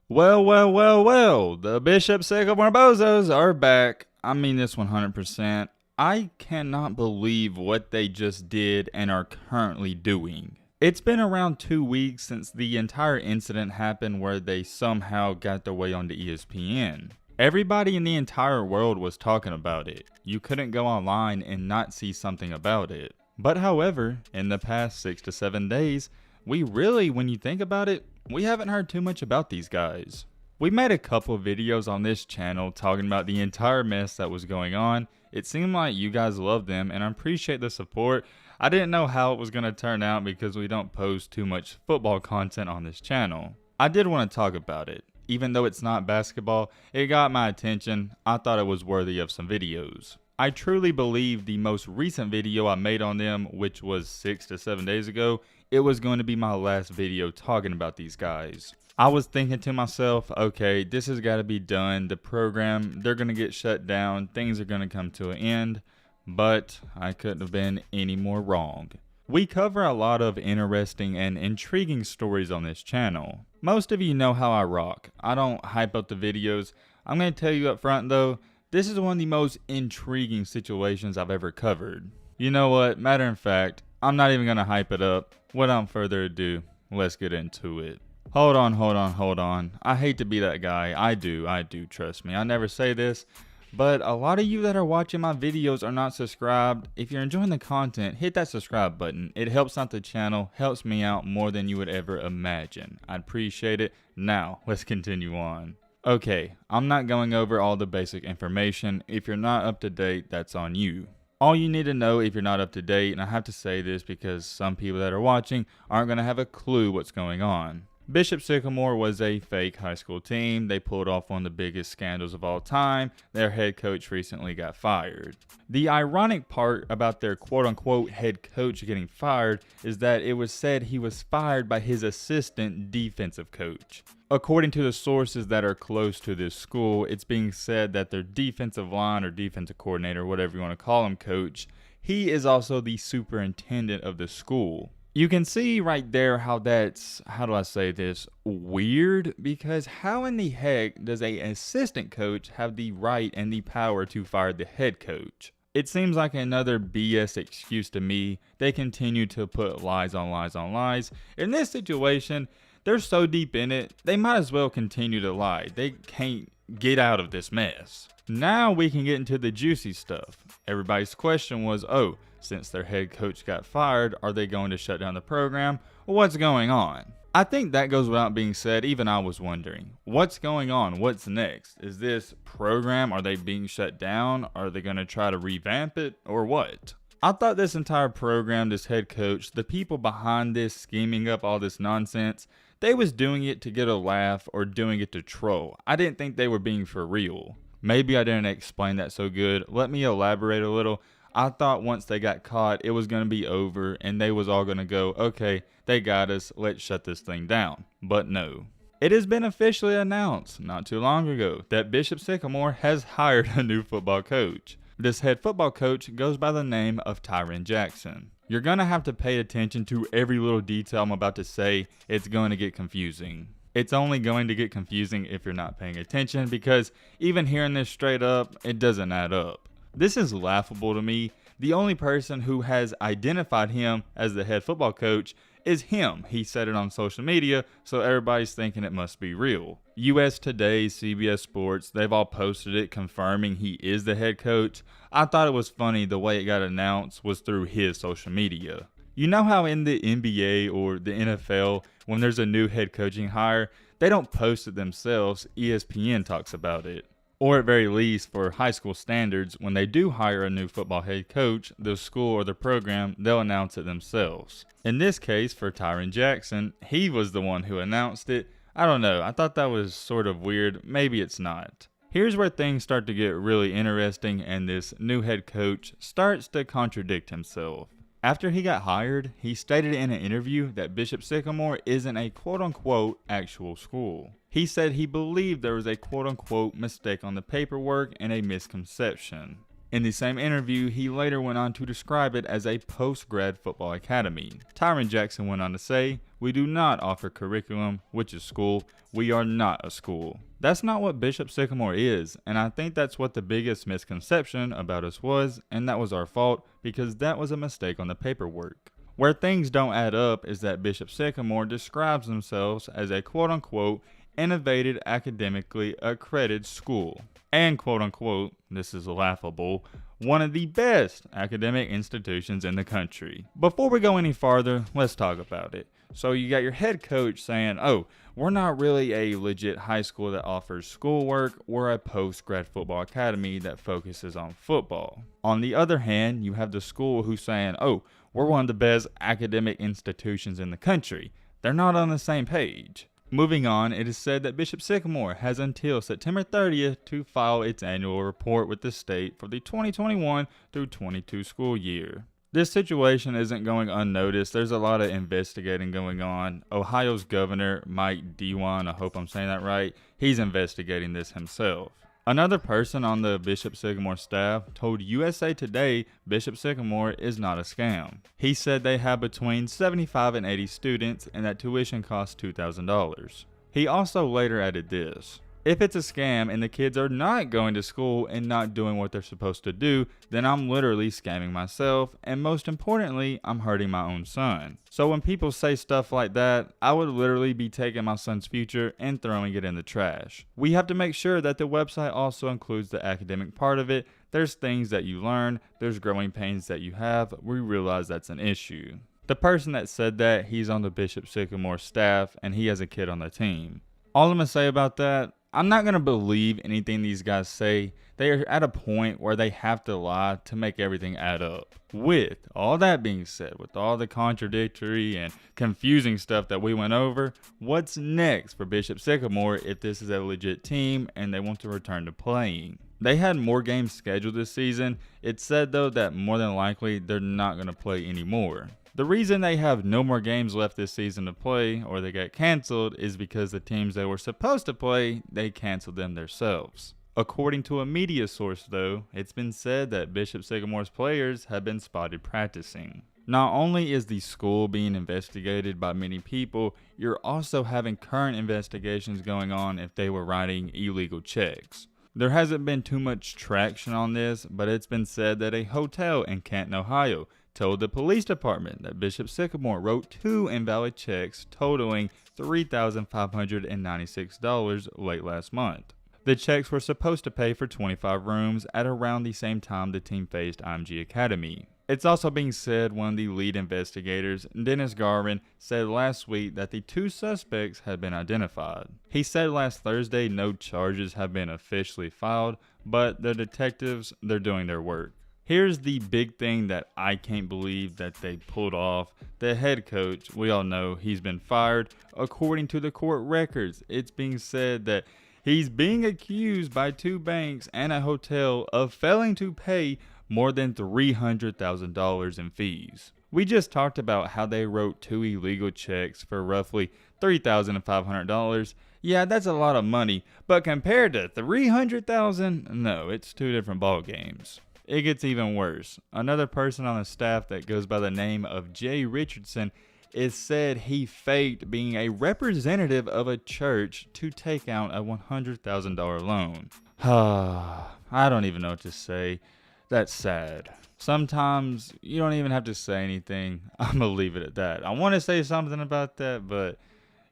Well, the Bishop Sycamore Bozos are back. I mean this 100%. I cannot believe what they just did and are currently doing. It's been around 2 weeks since the entire incident happened where they somehow got their way onto ESPN. Everybody in the entire world was talking about it. You couldn't go online and not see something about it. But however, in the past 6 to 7 days, we really, when you think about it, we haven't heard too much about these guys. We made a couple videos on this channel talking about the entire mess that was going on. It seemed like you guys loved them and I appreciate the support. I didn't know how it was going to turn out because we don't post too much football content on this channel. I did want to talk about it. Even though it's not basketball, it got my attention. I thought it was worthy of some videos. I truly believe the most recent video I made on them, which was 6 to 7 days ago, it was going to be my last video talking about these guys. I was thinking to myself, okay, this has got to be done. The program, they're going to get shut down. Things are going to come to an end. But I couldn't have been any more wrong. We cover a lot of interesting and intriguing stories on this channel. Most of you know how I rock. I don't hype up the videos. I'm going to tell you up front though, this is one of the most intriguing situations I've ever covered. You know what? Matter of fact, I'm not even going to hype it up. Without further ado, let's get into it. Hold on. I hate to be that guy. I do, trust me. I never say this, but a lot of you that are watching my videos are not subscribed. If you're enjoying the content, hit that subscribe button. It helps out the channel, helps me out more than you would ever imagine. I'd appreciate it. Now, let's continue on. Okay, I'm not going over all the basic information. If you're not up to date, that's on you. All you need to know if you're not up to date, and I have to say this because some people that are watching aren't going to have a clue what's going on. Bishop Sycamore was a fake high school team. They pulled off one of the biggest scandals of all time. Their head coach recently got fired. The ironic part about their quote-unquote head coach getting fired is that it was said he was fired by his assistant defensive coach. According to the sources that are close to this school, it's being said that their defensive line or defensive coordinator, whatever you want to call him, coach, he is also the superintendent of the school. You can see right there how that's, how do I say this, weird, because how in the heck does an assistant coach have the right and the power to fire the head coach? It seems like another BS excuse to me. They continue to put lies on lies on lies. In this situation, they're so deep in it, they might as well continue to lie. They can't get out of this mess. Now we can get into the juicy stuff. Everybody's question was, oh, since their head coach got fired, are they going to shut down the program? What's going on? I think that goes without being said. Even I was wondering, what's going on? What's next? Is this program, are they being shut down? Are they going to try to revamp it or what? I thought this entire program, this head coach, the people behind this scheming up all this nonsense, they was doing it to get a laugh or doing it to troll. I didn't think they were being for real. Maybe I didn't explain that so good. Let me elaborate a little. I thought once they got caught, it was going to be over and they was all going to go, okay, they got us, let's shut this thing down. But no. It has been officially announced not too long ago that Bishop Sycamore has hired a new football coach. This head football coach goes by the name of Tyron Jackson. You're going to have to pay attention to every little detail I'm about to say. It's going to get confusing. It's only going to get confusing if you're not paying attention because even hearing this straight up, it doesn't add up. This is laughable to me. The only person who has identified him as the head football coach is him. He said it on social media, so everybody's thinking it must be real. US Today, CBS Sports, they've all posted it confirming he is the head coach. I thought it was funny the way it got announced was through his social media. You know how in the NBA or the NFL, when there's a new head coaching hire, they don't post it themselves, ESPN talks about it. Or at very least, for high school standards, when they do hire a new football head coach, the school or the program, they'll announce it themselves. In this case, for Tyron Jackson, he was the one who announced it. I don't know, I thought that was sort of weird. Maybe it's not. Here's where things start to get really interesting and this new head coach starts to contradict himself. After he got hired, he stated in an interview that Bishop Sycamore isn't a quote-unquote actual school. He said he believed there was a quote-unquote mistake on the paperwork and a misconception. In the same interview, he later went on to describe it as a post-grad football academy. Tyron Jackson went on to say, "We do not offer curriculum, which is school. We are not a school." That's not what Bishop Sycamore is, and I think that's what the biggest misconception about us was, and that was our fault because that was a mistake on the paperwork. Where things don't add up is that Bishop Sycamore describes themselves as a quote-unquote innovative academically accredited school, and quote-unquote, this is laughable, one of the best academic institutions in the country. Before we go any farther, let's talk about it. So you got your head coach saying, "Oh, we're not really a legit high school that offers schoolwork. We're a post-grad football academy that focuses on football." On the other hand, you have the school who's saying, "Oh, we're one of the best academic institutions in the country." They're not on the same page. Moving on, it is said that Bishop Sycamore has until September 30th to file its annual report with the state for the 2021 through 22 school year. This situation isn't going unnoticed. There's a lot of investigating going on. Ohio's governor, Mike DeWine, I hope I'm saying that right, he's investigating this himself. Another person on the Bishop Sycamore staff told USA Today Bishop Sycamore is not a scam. He said they have between 75 and 80 students and that tuition costs $2,000. He also later added this: "If it's a scam and the kids are not going to school and not doing what they're supposed to do, then I'm literally scamming myself, and most importantly, I'm hurting my own son." So when people say stuff like that, I would literally be taking my son's future and throwing it in the trash. We have to make sure that the website also includes the academic part of it. There's things that you learn, there's growing pains that you have. We realize that's an issue. The person that said that, he's on the Bishop Sycamore staff and he has a kid on the team. All I'm going to say about that, I'm not going to believe anything these guys say. They are at a point where they have to lie to make everything add up. With all that being said, with all the contradictory and confusing stuff that we went over, what's next for Bishop Sycamore if this is a legit team and they want to return to playing? They had more games scheduled this season. It's said though that more than likely they're not going to play anymore. The reason they have no more games left this season to play, or they got canceled, is because the teams they were supposed to play, they canceled them themselves. According to a media source though, it's been said that Bishop Sycamore's players have been spotted practicing. Not only is the school being investigated by many people, you're also having current investigations going on if they were writing illegal checks. There hasn't been too much traction on this, but it's been said that a hotel in Canton, Ohio, told the police department that Bishop Sycamore wrote 2 invalid checks totaling $3,596 late last month. The checks were supposed to pay for 25 rooms at around the same time the team faced IMG Academy. It's also being said one of the lead investigators, Dennis Garvin, said last week that the 2 suspects had been identified. He said last Thursday no charges have been officially filed, but the detectives, they're doing their work. Here's the big thing that I can't believe that they pulled off. The head coach, we all know he's been fired. According to the court records, it's being said that he's being accused by 2 banks and a hotel of failing to pay more than $300,000 in fees. We just talked about how they wrote 2 illegal checks for roughly $3,500. Yeah, that's a lot of money, but compared to $300,000, no, it's 2 different ball games. It gets even worse. Another person on the staff that goes by the name of Jay Richardson is said he faked being a representative of a church to take out a $100,000 loan. I don't even know what to say. That's sad. Sometimes you don't even have to say anything. I'm gonna leave it at that. I want to say something about that, but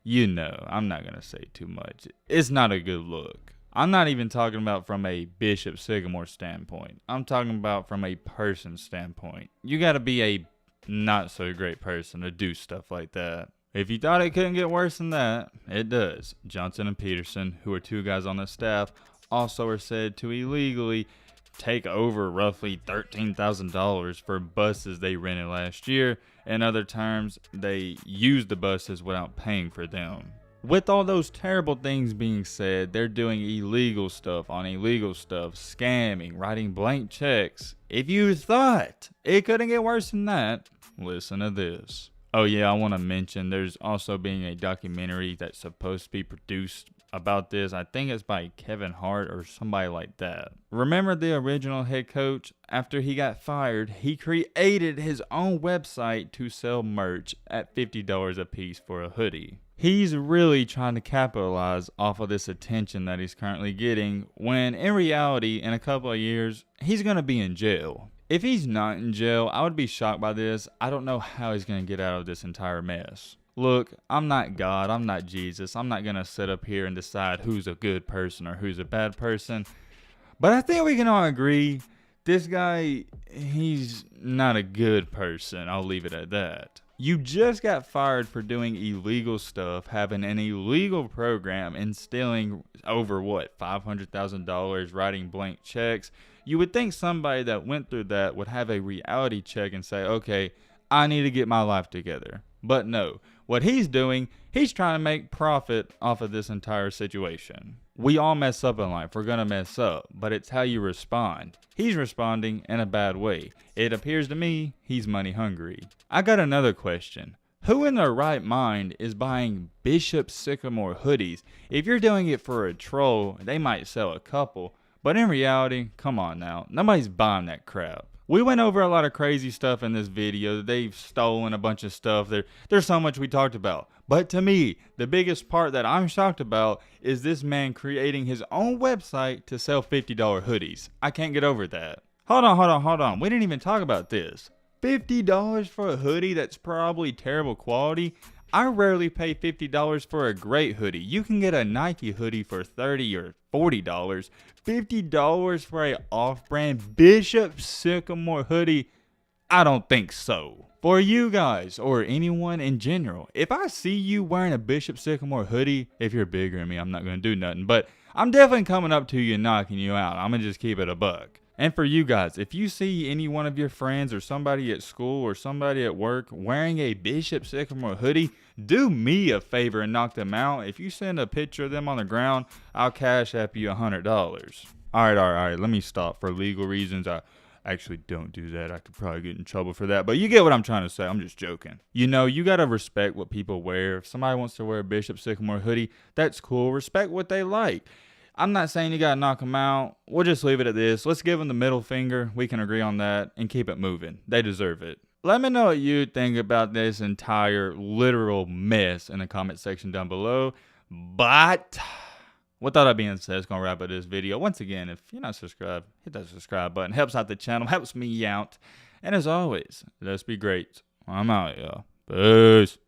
I'm not gonna say too much. It's not a good look. I'm not even talking about from a Bishop Sycamore standpoint. I'm talking about from a person standpoint. You gotta be a not so great person to do stuff like that. If you thought it couldn't get worse than that, it does. Johnson and Peterson, who are 2 guys on the staff, also are said to illegally take over roughly $13,000 for buses they rented last year. In other terms, they used the buses without paying for them. With all those terrible things being said, they're doing illegal stuff on illegal stuff, scamming, writing blank checks. If you thought it couldn't get worse than that, listen to this. Oh yeah, I want to mention there's also being a documentary that's supposed to be produced about this. I think it's by Kevin Hart or somebody like that. Remember the original head coach? After he got fired, he created his own website to sell merch at $50 a piece for a hoodie. He's really trying to capitalize off of this attention that he's currently getting, when in reality, in a couple of years, he's going to be in jail. If he's not in jail, I would be shocked by this. I don't know how he's going to get out of this entire mess. Look, I'm not God, I'm not Jesus. I'm not going to sit up here and decide who's a good person or who's a bad person. But I think we can all agree, this guy, he's not a good person. I'll leave it at that. You just got fired for doing illegal stuff, having an illegal program, and stealing over $500,000, writing blank checks. You would think somebody that went through that would have a reality check and say, okay, I need to get my life together. But no, what he's doing, he's trying to make profit off of this entire situation. We all mess up in life. We're going to mess up, but it's how you respond. He's responding in a bad way. It appears to me he's money hungry. I got another question. Who in their right mind is buying Bishop Sycamore hoodies? If you're doing it for a troll, they might sell a couple. But in reality, come on now, nobody's buying that crap. We went over a lot of crazy stuff in this video. They've stolen a bunch of stuff. There's so much we talked about. But to me, the biggest part that I'm shocked about is this man creating his own website to sell $50 hoodies. I can't get over that. Hold on. We didn't even talk about this. $50 for a hoodie that's probably terrible quality? I rarely pay $50 for a great hoodie. You can get a Nike hoodie for $30 or $40. $50 for a off-brand Bishop Sycamore hoodie? I don't think so. For you guys, or anyone in general, if I see you wearing a Bishop Sycamore hoodie, if you're bigger than me, I'm not going to do nothing, but I'm definitely coming up to you and knocking you out. I'm going to just keep it a buck. And for you guys, if you see any one of your friends or somebody at school or somebody at work wearing a Bishop Sycamore hoodie, do me a favor and knock them out. If you send a picture of them on the ground, I'll cash app you $100. All right. Let me stop for legal reasons. I actually don't do that. I could probably get in trouble for that. But you get what I'm trying to say. I'm just joking. You know, you got to respect what people wear. If somebody wants to wear a Bishop Sycamore hoodie, that's cool. Respect what they like. I'm not saying you got to knock them out. We'll just leave it at this. Let's give them the middle finger. We can agree on that and keep it moving. They deserve it. Let me know what you think about this entire literal mess in the comment section down below. But with all that being said, it's going to wrap up this video. Once again, if you're not subscribed, hit that subscribe button. Helps out the channel. Helps me out. And as always, let's be great. I'm out, y'all. Peace.